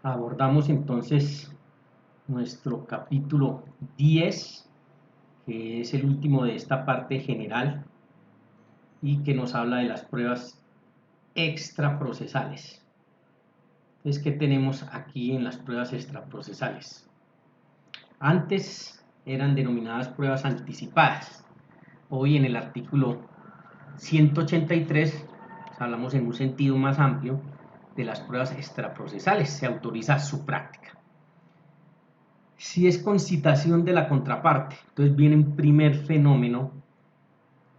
Abordamos entonces nuestro capítulo 10, que es el último de esta parte general y que nos habla de las pruebas extraprocesales. Entonces, ¿qué tenemos aquí en las pruebas extraprocesales? Antes eran denominadas pruebas anticipadas. Hoy en el artículo 183 hablamos en un sentido más amplio de las pruebas extraprocesales. Se autoriza su práctica. Si es concitación de la contraparte, entonces viene un primer fenómeno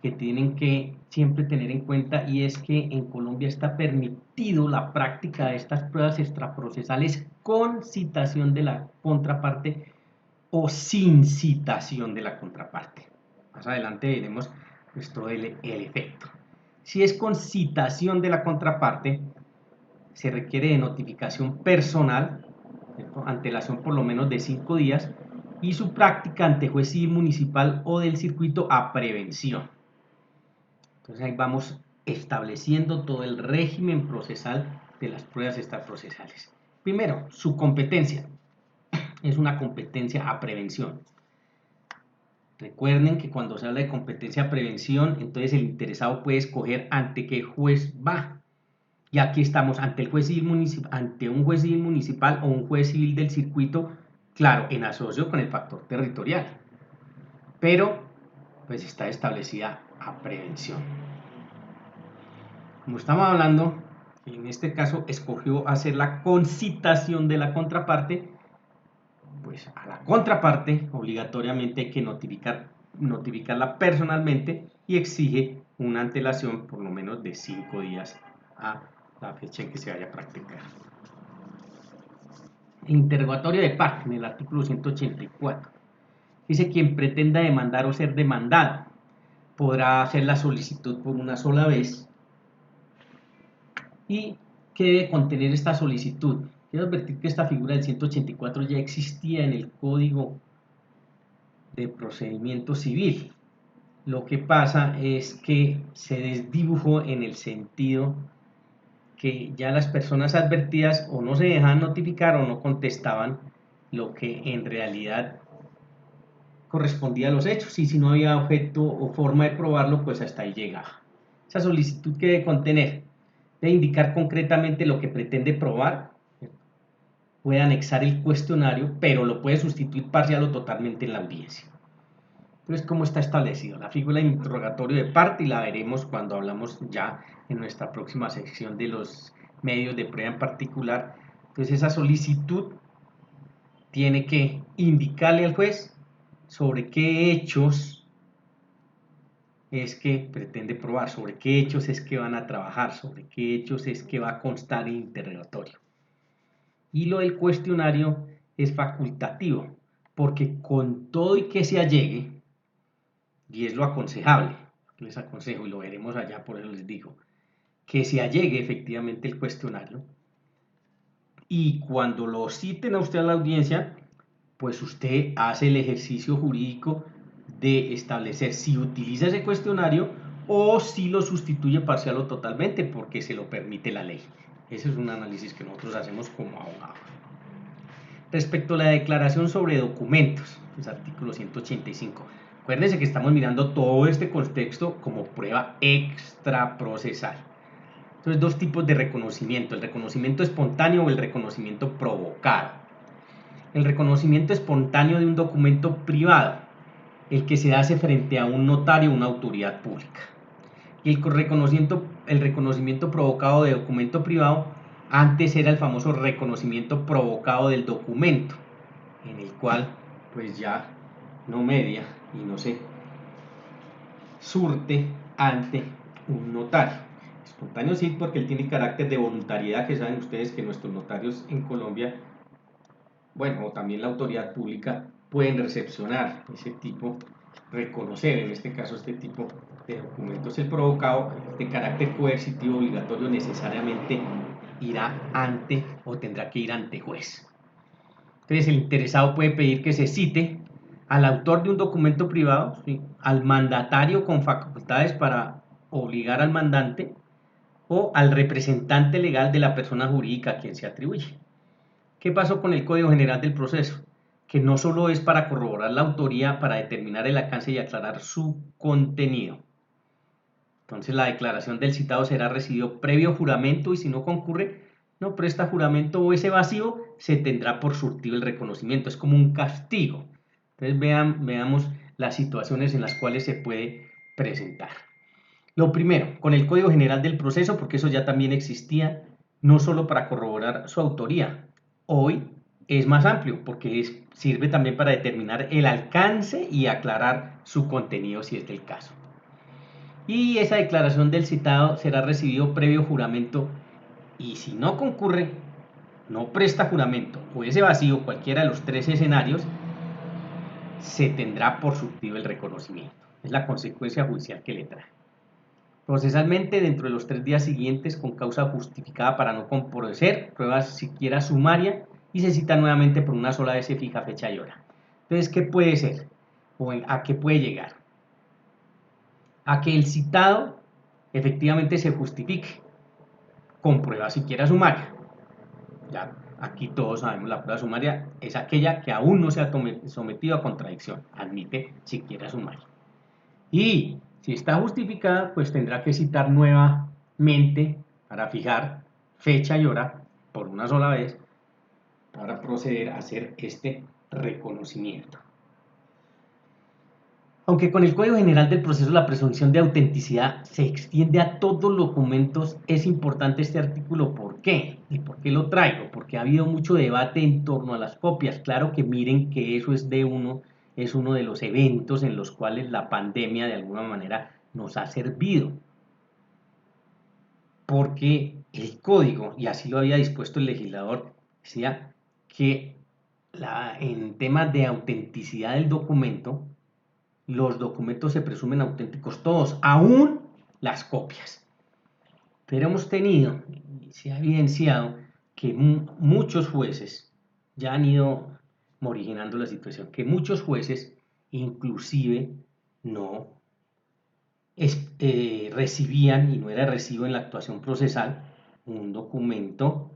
que tienen que siempre tener en cuenta, y es que en Colombia está permitido la práctica de estas pruebas extraprocesales con citación de la contraparte o sin citación de la contraparte. Más adelante veremos el efecto. Si es con citación de la contraparte, se requiere de notificación personal, ¿cierto?, antelación por lo menos de 5 días, y su práctica ante juez civil municipal o del circuito a prevención. Entonces ahí vamos estableciendo todo el régimen procesal de las pruebas extraprocesales. Primero, su competencia. Es una competencia a prevención. Recuerden que cuando se habla de competencia a prevención, entonces el interesado puede escoger ante qué juez va. Y aquí estamos ante el juez civil municipal, ante un juez civil municipal o un juez civil del circuito, claro, en asocio con el factor territorial. Pero pues está establecida a prevención. Como estamos hablando, en este caso escogió hacer la concitación de la contraparte, pues a la contraparte obligatoriamente hay que notificarla personalmente y exige una antelación por lo menos de 5 días a la fecha en que se vaya a practicar. Interrogatorio de parte en el artículo 184. Dice: quien pretenda demandar o ser demandado podrá hacer la solicitud por una sola vez. ¿Y qué debe contener esta solicitud? Quiero advertir que esta figura del 184 ya existía en el Código de Procedimiento Civil. Lo que pasa es que se desdibujó en el sentido que ya las personas advertidas o no se dejaban notificar o no contestaban lo que en realidad correspondía a los hechos, y si no había objeto o forma de probarlo, pues hasta ahí llegaba. Esa solicitud que debe contener, debe indicar concretamente lo que pretende probar, puede anexar el cuestionario, pero lo puede sustituir parcial o totalmente en la audiencia. Entonces, ¿cómo está establecido? La figura de interrogatorio de parte, y la veremos cuando hablamos ya en nuestra próxima sección de los medios de prueba en particular. Entonces, esa solicitud tiene que indicarle al juez sobre qué hechos es que pretende probar, sobre qué hechos es que van a trabajar, sobre qué hechos es que va a constar el interrogatorio. Y lo del cuestionario es facultativo, porque con todo y que se allegue, y es lo aconsejable, les aconsejo, y lo veremos allá, por eso les digo, que se allegue efectivamente el cuestionario, y cuando lo citen a usted a la audiencia, pues usted hace el ejercicio jurídico de establecer si utiliza ese cuestionario o si lo sustituye parcial o totalmente, porque se lo permite la ley. Ese es un análisis que nosotros hacemos como abogados. Respecto a la declaración sobre documentos, pues artículo 185. Acuérdense que estamos mirando todo este contexto como prueba extraprocesal. Entonces, dos tipos de reconocimiento: el reconocimiento espontáneo o el reconocimiento provocado. El reconocimiento espontáneo de un documento privado, el que se hace frente a un notario o una autoridad pública. Y el reconocimiento provocado de documento privado, antes era el famoso reconocimiento provocado del documento, en el cual pues ya no media y no se surte ante un notario. Espontáneo sí, porque él tiene carácter de voluntariedad, que saben ustedes que nuestros notarios en Colombia, bueno, o también la autoridad pública, pueden recepcionar ese tipo, reconocer en este caso este tipo de documentos. El provocado, de carácter coercitivo obligatorio, necesariamente irá ante o tendrá que ir ante juez. Entonces el interesado puede pedir que se cite al autor de un documento privado, ¿sí?, al mandatario con facultades para obligar al mandante, o al representante legal de la persona jurídica a quien se atribuye. ¿Qué pasó con el Código General del Proceso? Que no solo es para corroborar la autoría, para determinar el alcance y aclarar su contenido. Entonces la declaración del citado será recibido previo juramento y si no concurre, no presta juramento o ese vacío, se tendrá por surtido el reconocimiento. Es como un castigo. Entonces veamos las situaciones en las cuales se puede presentar. Lo primero, con el Código General del Proceso, porque eso ya también existía, no solo para corroborar su autoría. Hoy es más amplio porque sirve también para determinar el alcance y aclarar su contenido si es del caso. Y esa declaración del citado será recibido previo juramento y si no concurre, no presta juramento o ese vacío, cualquiera de los tres escenarios, se tendrá por surtido el reconocimiento. Es la consecuencia judicial que le trae. Procesalmente, dentro de los 3 días siguientes, con causa justificada para no comparecer, pruebas siquiera sumaria y se cita nuevamente por una sola vez, se fija fecha y hora. Entonces, ¿qué puede ser? ¿O a qué puede llegar? A que el citado efectivamente se justifique con prueba siquiera sumaria. Ya aquí todos sabemos la prueba sumaria es aquella que aún no se ha sometido a contradicción, admite siquiera sumaria. Y si está justificada, pues tendrá que citar nuevamente para fijar fecha y hora por una sola vez para proceder a hacer este reconocimiento. Aunque con el Código General del Proceso la presunción de autenticidad se extiende a todos los documentos, es importante este artículo. ¿Por qué? ¿Y por qué lo traigo? Porque ha habido mucho debate en torno a las copias. Claro que miren que eso es uno de los eventos en los cuales la pandemia de alguna manera nos ha servido. Porque el código, y así lo había dispuesto el legislador, decía que en temas de autenticidad del documento, los documentos se presumen auténticos todos, aún las copias. Pero hemos tenido, se ha evidenciado que muchos jueces ya han ido originando la situación, que muchos jueces inclusive no recibían, y no era recibo en la actuación procesal, un documento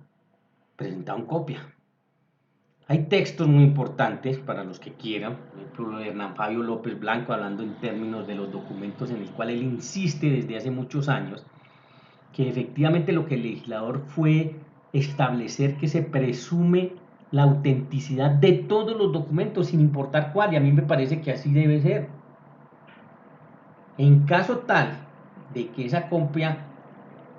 presentado en copia. Hay textos muy importantes para los que quieran, por ejemplo, lo de Hernán Fabio López Blanco, hablando en términos de los documentos en el cual él insiste desde hace muchos años, que efectivamente lo que el legislador fue establecer que se presume la autenticidad de todos los documentos, sin importar cuál, y a mí me parece que así debe ser. En caso tal de que esa copia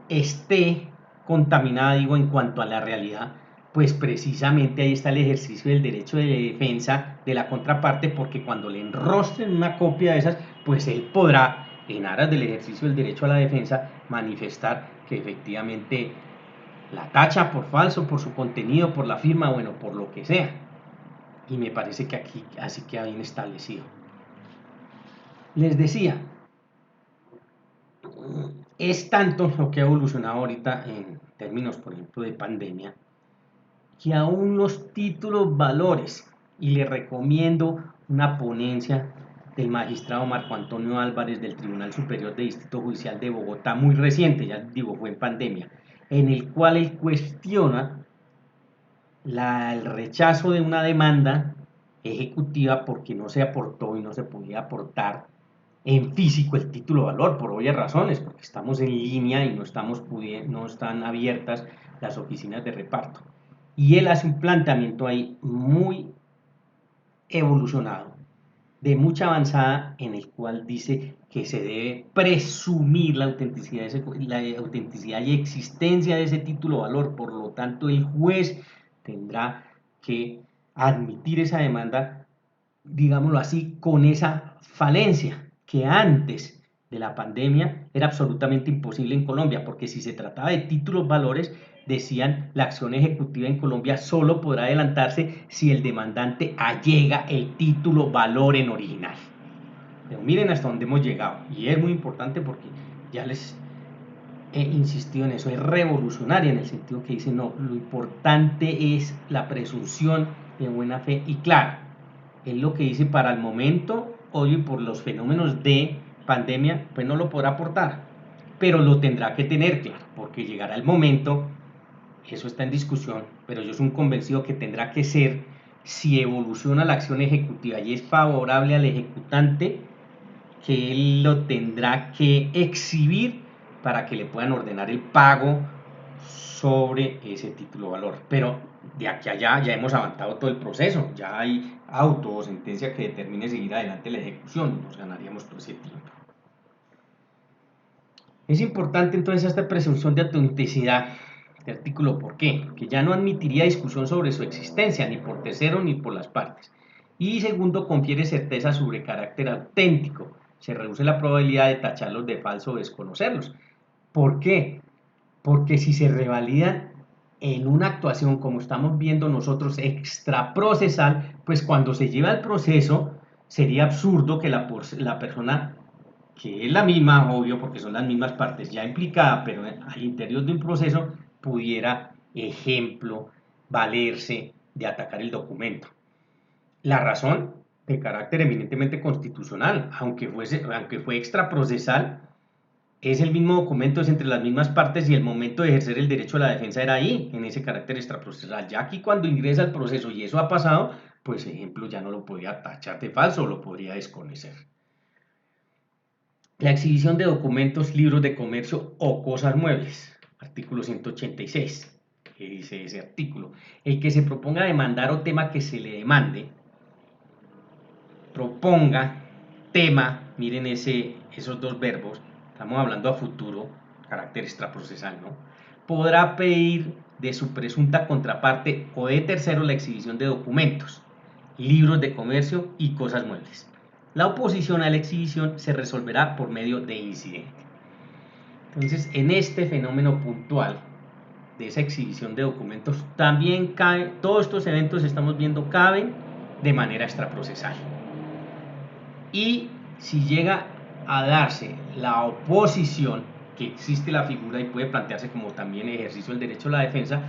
esté contaminada, digo, en cuanto a la realidad, pues precisamente ahí está el ejercicio del derecho de defensa de la contraparte, porque cuando le enrostren una copia de esas, pues él podrá, en aras del ejercicio del derecho a la defensa, manifestar que efectivamente la tacha por falso, por su contenido, por la firma, bueno, por lo que sea. Y me parece que aquí así queda bien establecido. Les decía, es tanto lo que ha evolucionado ahorita en términos, por ejemplo, de pandemia, que aún los títulos valores, y le recomiendo una ponencia del magistrado Marco Antonio Álvarez del Tribunal Superior de Distrito Judicial de Bogotá, muy reciente, ya digo, fue en pandemia, en el cual él cuestiona el rechazo de una demanda ejecutiva porque no se aportó y no se podía aportar en físico el título de valor, por obvias razones, porque estamos en línea y no están abiertas las oficinas de reparto. Y él hace un planteamiento ahí muy evolucionado, de mucha avanzada, en el cual dice que se debe presumir la autenticidad y existencia de ese título de valor. Por lo tanto, el juez tendrá que admitir esa demanda, digámoslo así, con esa falencia que antes de la pandemia era absolutamente imposible en Colombia, porque si se trataba de títulos valores, decían la acción ejecutiva en Colombia solo podrá adelantarse si el demandante allega el título valor en original. Pero miren hasta dónde hemos llegado, y es muy importante porque ya les he insistido en eso, es revolucionaria en el sentido que dice, no, lo importante es la presunción de buena fe, y claro, es lo que dice para el momento, hoy por los fenómenos de pandemia, pues no lo podrá aportar, pero lo tendrá que tener claro, porque llegará el momento eso está en discusión, pero yo soy un convencido que tendrá que ser, si evoluciona la acción ejecutiva y es favorable al ejecutante, que él lo tendrá que exhibir para que le puedan ordenar el pago sobre ese título valor. Pero de aquí a allá ya hemos avanzado todo el proceso, ya hay auto o sentencia que determine seguir adelante la ejecución, nos ganaríamos todo ese tiempo. Es importante entonces esta presunción de autenticidad de artículo. ¿Por qué? Porque ya no admitiría discusión sobre su existencia, ni por tercero ni por las partes. Y segundo, confiere certeza sobre carácter auténtico. Se reduce la probabilidad de tacharlos de falso o desconocerlos. ¿Por qué? Porque si se revalidan en una actuación, como estamos viendo nosotros, extraprocesal, pues cuando se lleva al proceso, sería absurdo que la persona, que es la misma, obvio, porque son las mismas partes ya implicadas, pero al interior de un proceso, pudiera, ejemplo, valerse de atacar el documento. La razón, de carácter eminentemente constitucional, aunque fue extraprocesal, es el mismo documento, es entre las mismas partes y el momento de ejercer el derecho a la defensa era ahí, en ese carácter extraprocesal. Ya aquí cuando ingresa al proceso y eso ha pasado, pues ejemplo ya no lo podría tachar de falso o lo podría desconocer. La exhibición de documentos, libros de comercio o cosas muebles. Artículo 186. ¿Qué dice ese artículo? El que se proponga demandar o tema que se le demande, proponga, tema, miren esos dos verbos, estamos hablando a futuro, carácter extraprocesal, ¿no? Podrá pedir de su presunta contraparte o de tercero la exhibición de documentos, libros de comercio y cosas muebles. La oposición a la exhibición se resolverá por medio de incidente. Entonces, en este fenómeno puntual de esa exhibición de documentos, también cabe, todos estos eventos estamos viendo caben de manera extraprocesal. Y si llega a darse la oposición, que existe la figura y puede plantearse como también ejercicio del derecho a la defensa,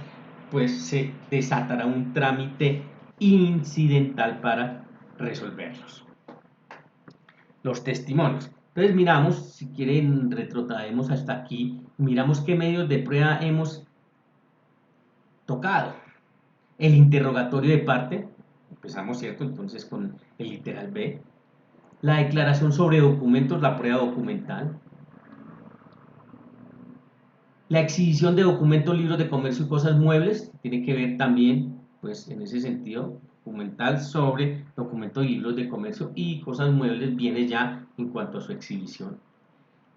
pues se desatará un trámite incidental para resolverlos. Los testimonios. Entonces miramos, si quieren retrotraemos hasta aquí, miramos qué medios de prueba hemos tocado. El interrogatorio de parte, empezamos, ¿cierto? Entonces con el literal B. La declaración sobre documentos, la prueba documental. La exhibición de documentos, libros de comercio y cosas muebles, tiene que ver también, pues en ese sentido, documental sobre documentos y libros de comercio y cosas muebles viene ya en cuanto a su exhibición.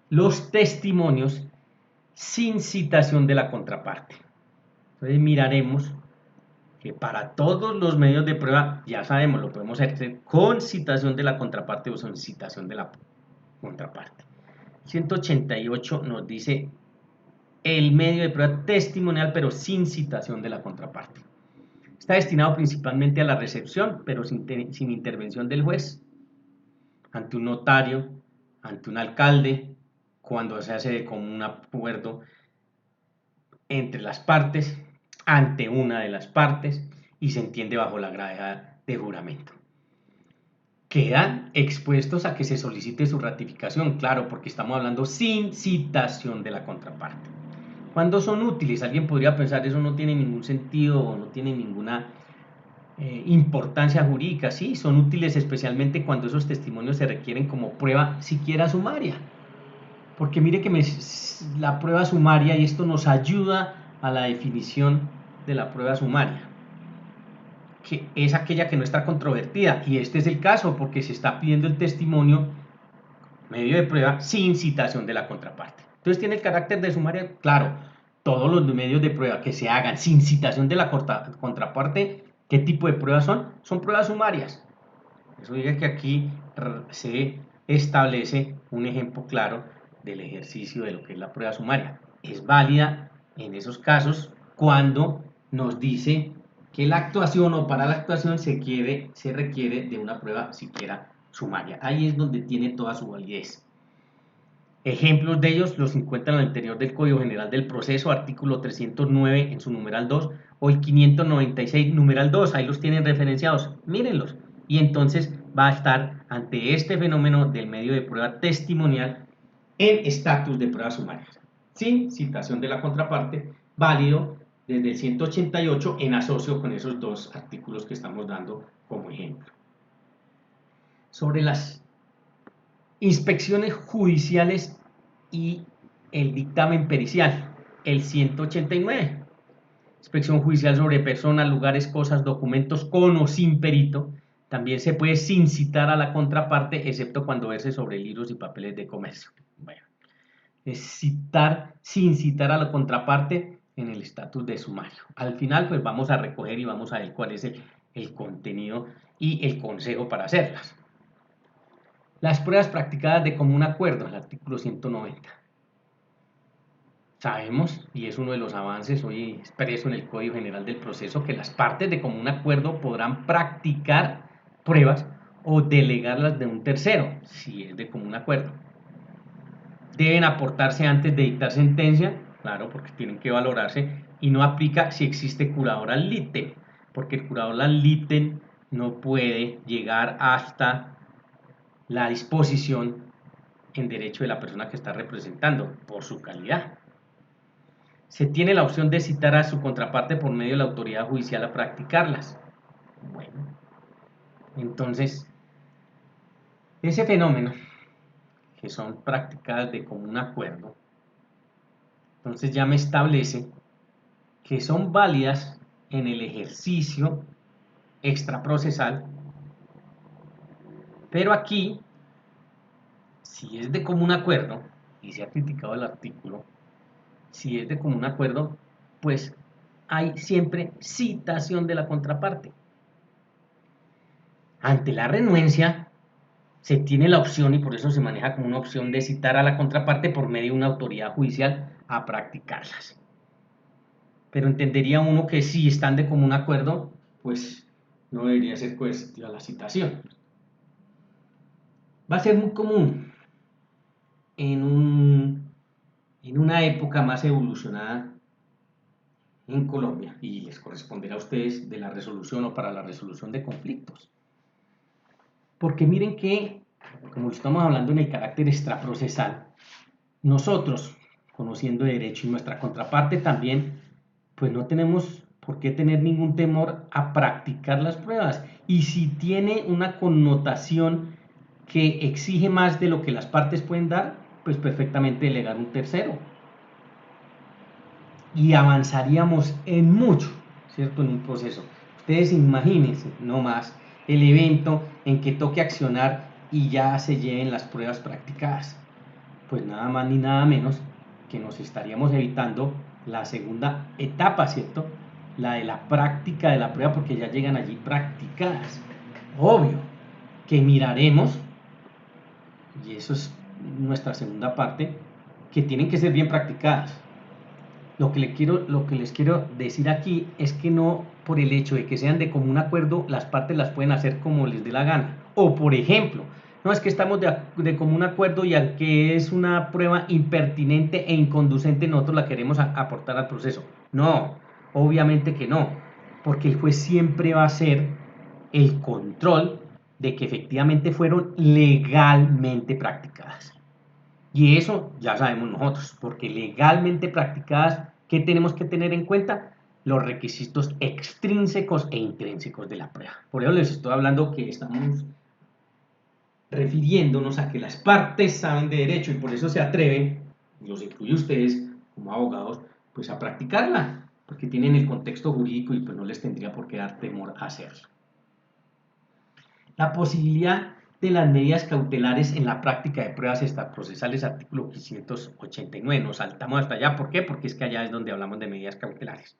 Los testimonios sin citación de la contraparte. Entonces miraremos que para todos los medios de prueba, ya sabemos, lo podemos hacer con citación de la contraparte o sin citación de la contraparte. 188 nos dice el medio de prueba testimonial, pero sin citación de la contraparte. Está destinado principalmente a la recepción, pero sin intervención del juez, ante un notario, ante un alcalde, cuando se hace de común acuerdo entre las partes, ante una de las partes, y se entiende bajo la gravedad de juramento. Quedan expuestos a que se solicite su ratificación, claro, porque estamos hablando sin citación de la contraparte. ¿Cuándo son útiles? Alguien podría pensar eso no tiene ningún sentido o no tiene ninguna importancia jurídica. Sí, son útiles especialmente cuando esos testimonios se requieren como prueba siquiera sumaria. Porque mire que la prueba sumaria, y esto nos ayuda a la definición de la prueba sumaria, que es aquella que no está controvertida, y este es el caso porque se está pidiendo el testimonio medio de prueba sin citación de la contraparte. Entonces tiene el carácter de sumaria, claro, todos los medios de prueba que se hagan sin citación de la contraparte, ¿qué tipo de pruebas son? Son pruebas sumarias. Eso diga que aquí se establece un ejemplo claro del ejercicio de lo que es la prueba sumaria. Es válida en esos casos cuando nos dice que la actuación o para la actuación se requiere de una prueba siquiera sumaria. Ahí es donde tiene toda su validez. Ejemplos de ellos los encuentran al interior del Código General del Proceso, artículo 309 en su numeral 2 o el 596 numeral 2, ahí los tienen referenciados, mírenlos. Y entonces va a estar ante este fenómeno del medio de prueba testimonial en estatus de pruebas sumarias, sin citación de la contraparte, válido desde el 188 en asocio con esos dos artículos que estamos dando como ejemplo. Sobre las inspecciones judiciales y el dictamen pericial, el 189. Inspección judicial sobre personas, lugares, cosas, documentos con o sin perito. También se puede sin citar a la contraparte, excepto cuando verse sobre libros y papeles de comercio. Bueno, es citar sin citar a la contraparte en el estatus de sumario. Al final, pues vamos a recoger y vamos a ver cuál es el contenido y el consejo para hacerlas. Las pruebas practicadas de común acuerdo, el artículo 190. Sabemos, y es uno de los avances hoy expreso en el Código General del Proceso, que las partes de común acuerdo podrán practicar pruebas o delegarlas de un tercero, si es de común acuerdo. Deben aportarse antes de dictar sentencia, claro, porque tienen que valorarse, y no aplica si existe curador ad litem, porque el curador ad litem no puede llegar hasta la disposición en derecho de la persona que está representando por su calidad. Se tiene la opción de citar a su contraparte por medio de la autoridad judicial a practicarlas. Bueno, entonces, ese fenómeno, que son practicadas de común acuerdo, entonces ya me establece que son válidas en el ejercicio extraprocesal, pero aquí, si es de común acuerdo, y se ha criticado el artículo, si es de común acuerdo, pues hay siempre citación de la contraparte. Ante la renuencia, se tiene la opción, y por eso se maneja como una opción, de citar a la contraparte por medio de una autoridad judicial a practicarlas. Pero entendería uno que si están de común acuerdo, pues no debería ser coercitiva la citación. Va a ser muy común en una época más evolucionada en Colombia, y les corresponderá a ustedes de la resolución o para la resolución de conflictos. Porque miren que, como estamos hablando en el carácter extraprocesal, nosotros, conociendo derecho, y nuestra contraparte también, pues no tenemos por qué tener ningún temor a practicar las pruebas. Y si tiene una connotación que exige más de lo que las partes pueden dar, pues perfectamente delegar un tercero. Y avanzaríamos en mucho, ¿cierto? En un proceso. Ustedes imagínense, no más, el evento en que toque accionar y ya se lleven las pruebas practicadas. Pues nada más ni nada menos que nos estaríamos evitando la segunda etapa, ¿cierto? La de la práctica de la prueba, porque ya llegan allí practicadas. Obvio que miraremos, y eso es nuestra segunda parte, que tienen que ser bien practicadas. Lo que les quiero decir aquí es que no por el hecho de que sean de común acuerdo, las partes las pueden hacer como les dé la gana. O por ejemplo, no es que estamos de común acuerdo y aunque es una prueba impertinente e inconducente, nosotros la queremos aportar al proceso. No, obviamente que no, porque el juez siempre va a hacer el control de que efectivamente fueron legalmente practicadas. Y eso ya sabemos nosotros, porque legalmente practicadas, ¿qué tenemos que tener en cuenta? Los requisitos extrínsecos e intrínsecos de la prueba. Por eso les estoy hablando que estamos refiriéndonos a que las partes saben de derecho y por eso se atreven, y los incluye ustedes como abogados, pues a practicarla, porque tienen el contexto jurídico y pues no les tendría por qué dar temor a hacerlo. La posibilidad de las medidas cautelares en la práctica de pruebas extraprocesales, artículo 589. Nos saltamos hasta allá. ¿Por qué? Porque es que allá es donde hablamos de medidas cautelares.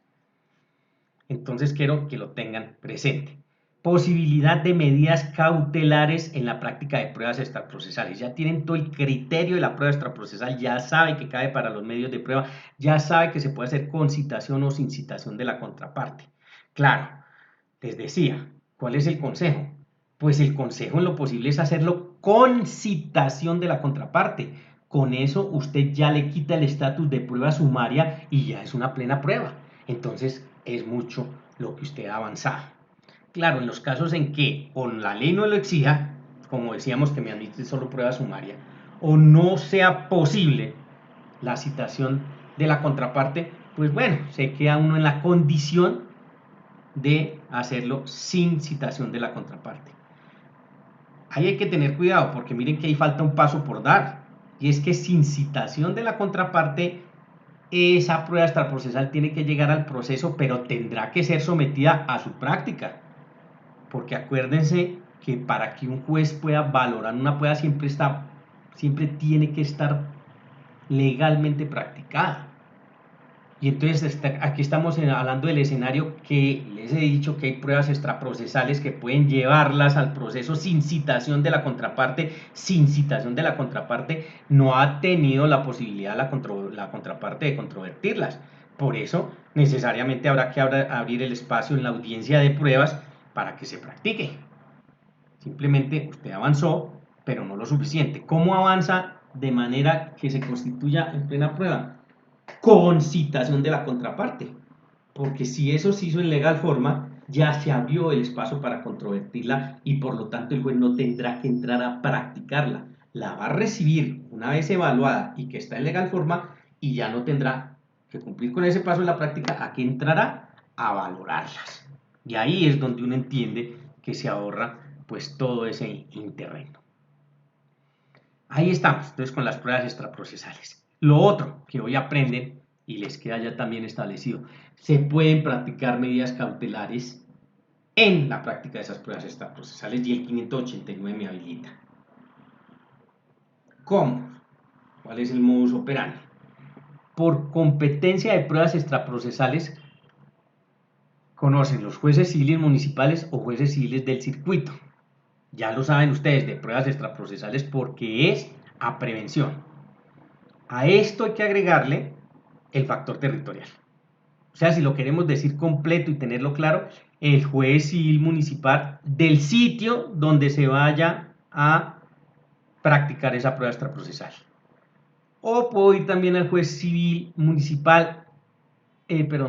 Entonces quiero que lo tengan presente. Posibilidad de medidas cautelares en la práctica de pruebas extraprocesales. Ya tienen todo el criterio de la prueba extraprocesal, ya sabe que cabe para los medios de prueba, ya sabe que se puede hacer con citación o sin citación de la contraparte. Claro, les decía, ¿cuál es el consejo? Pues el consejo en lo posible es hacerlo con citación de la contraparte. Con eso usted ya le quita el estatus de prueba sumaria y ya es una plena prueba. Entonces es mucho lo que usted ha avanzado. Claro, en los casos en que o la ley no lo exija, como decíamos que me admite solo prueba sumaria, o no sea posible la citación de la contraparte, pues bueno, se queda uno en la condición de hacerlo sin citación de la contraparte. Ahí hay que tener cuidado porque miren que ahí falta un paso por dar, y es que sin citación de la contraparte esa prueba extraprocesal tiene que llegar al proceso, pero tendrá que ser sometida a su práctica, porque acuérdense que para que un juez pueda valorar una prueba siempre tiene que estar legalmente practicada. Y entonces aquí estamos hablando del escenario que les he dicho que hay pruebas extraprocesales que pueden llevarlas al proceso sin citación de la contraparte. Sin citación de la contraparte no ha tenido la posibilidad la contraparte de controvertirlas. Por eso necesariamente habrá que abrir el espacio en la audiencia de pruebas para que se practique. Simplemente usted avanzó, pero no lo suficiente. ¿Cómo avanza de manera que se constituya en plena prueba? Con citación de la contraparte, porque si eso se hizo en legal forma, ya se abrió el espacio para controvertirla y por lo tanto el juez no tendrá que entrar a practicarla. La va a recibir una vez evaluada y que está en legal forma y ya no tendrá que cumplir con ese paso de la práctica, ¿a qué entrará? A valorarlas. Y ahí es donde uno entiende que se ahorra pues todo ese interregno. Ahí estamos, entonces con las pruebas extraprocesales. Lo otro que hoy aprenden y les queda ya también establecido, se pueden practicar medidas cautelares en la práctica de esas pruebas extraprocesales y el 589 me habilita. ¿Cómo? ¿Cuál es el modus operandi? Por competencia de pruebas extraprocesales conocen los jueces civiles municipales o jueces civiles del circuito. Ya lo saben ustedes de pruebas extraprocesales porque es a prevención. A esto hay que agregarle el factor territorial. O sea, si lo queremos decir completo y tenerlo claro, el juez civil municipal del sitio donde se vaya a practicar esa prueba extraprocesal. O puedo ir también al juez civil municipal,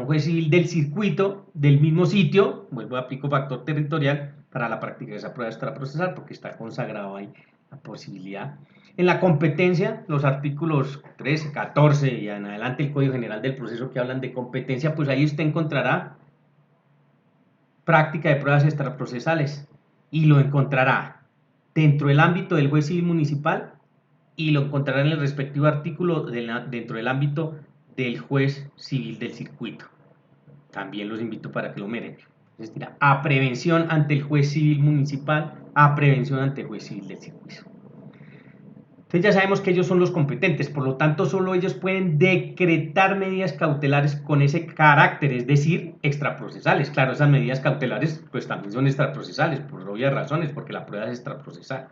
juez civil del circuito del mismo sitio, vuelvo a aplico factor territorial para la práctica de esa prueba extraprocesal porque está consagrado ahí la posibilidad. En la competencia, los artículos 13, 14 y en adelante el Código General del Proceso que hablan de competencia, pues ahí usted encontrará práctica de pruebas extraprocesales y lo encontrará dentro del ámbito del juez civil municipal y lo encontrará en el respectivo artículo dentro del ámbito del juez civil del circuito. También los invito para que lo miren. Es decir, a prevención ante el juez civil municipal, a prevención ante el juez civil del circuito. Entonces ya sabemos que ellos son los competentes, por lo tanto solo ellos pueden decretar medidas cautelares con ese carácter, es decir, extraprocesales. Claro, esas medidas cautelares pues también son extraprocesales, por obvias razones, porque la prueba es extraprocesal.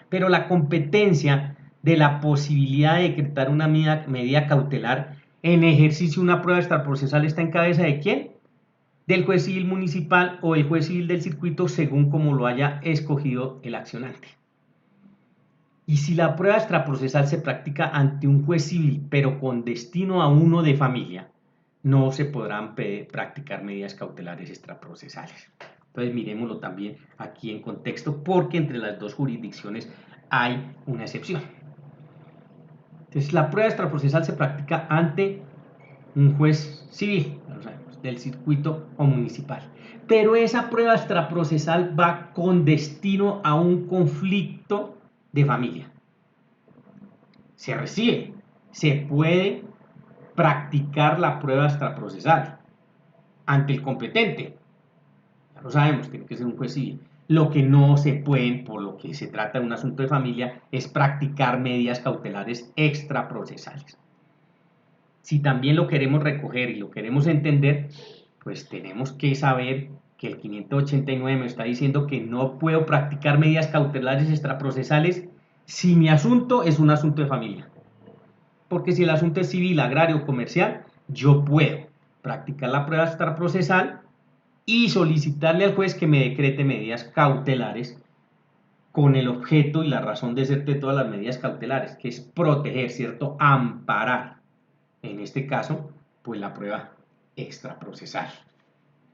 Pero la competencia de la posibilidad de decretar una medida cautelar en ejercicio de una prueba extraprocesal está en cabeza ¿de quién? Del juez civil municipal o el juez civil del circuito según como lo haya escogido el accionante. Y si la prueba extraprocesal se practica ante un juez civil, pero con destino a uno de familia, no se podrán practicar medidas cautelares extraprocesales. Entonces miremoslo también aquí en contexto, porque entre las dos jurisdicciones hay una excepción. Entonces la prueba extraprocesal se practica ante un juez civil, del circuito o municipal. Pero esa prueba extraprocesal va con destino a un conflicto de familia. Se recibe, se puede practicar la prueba extraprocesal ante el competente. Ya lo sabemos, tiene que ser un juez civil. Lo que no se pueden, por lo que se trata de un asunto de familia, es practicar medidas cautelares extraprocesales. Si también lo queremos recoger y lo queremos entender, pues tenemos que saber que el 589 me está diciendo que no puedo practicar medidas cautelares extraprocesales si mi asunto es un asunto de familia. Porque si el asunto es civil, agrario o comercial, yo puedo practicar la prueba extraprocesal y solicitarle al juez que me decrete medidas cautelares con el objeto y la razón de ser de todas las medidas cautelares, que es proteger, ¿cierto? Amparar, en este caso, pues la prueba extraprocesal.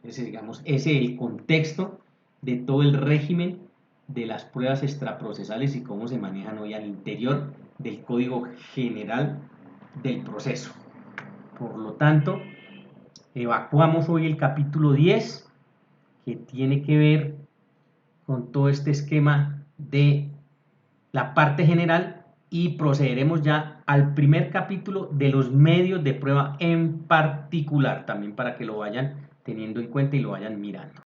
Ese, digamos, ese es el contexto de todo el régimen de las pruebas extraprocesales y cómo se manejan hoy al interior del Código General del Proceso. Por lo tanto, Evacuamos hoy el capítulo 10, que tiene que ver con todo este esquema de la parte general, y procederemos ya al primer capítulo de los medios de prueba en particular, también para que lo vayan teniendo en cuenta y lo vayan mirando.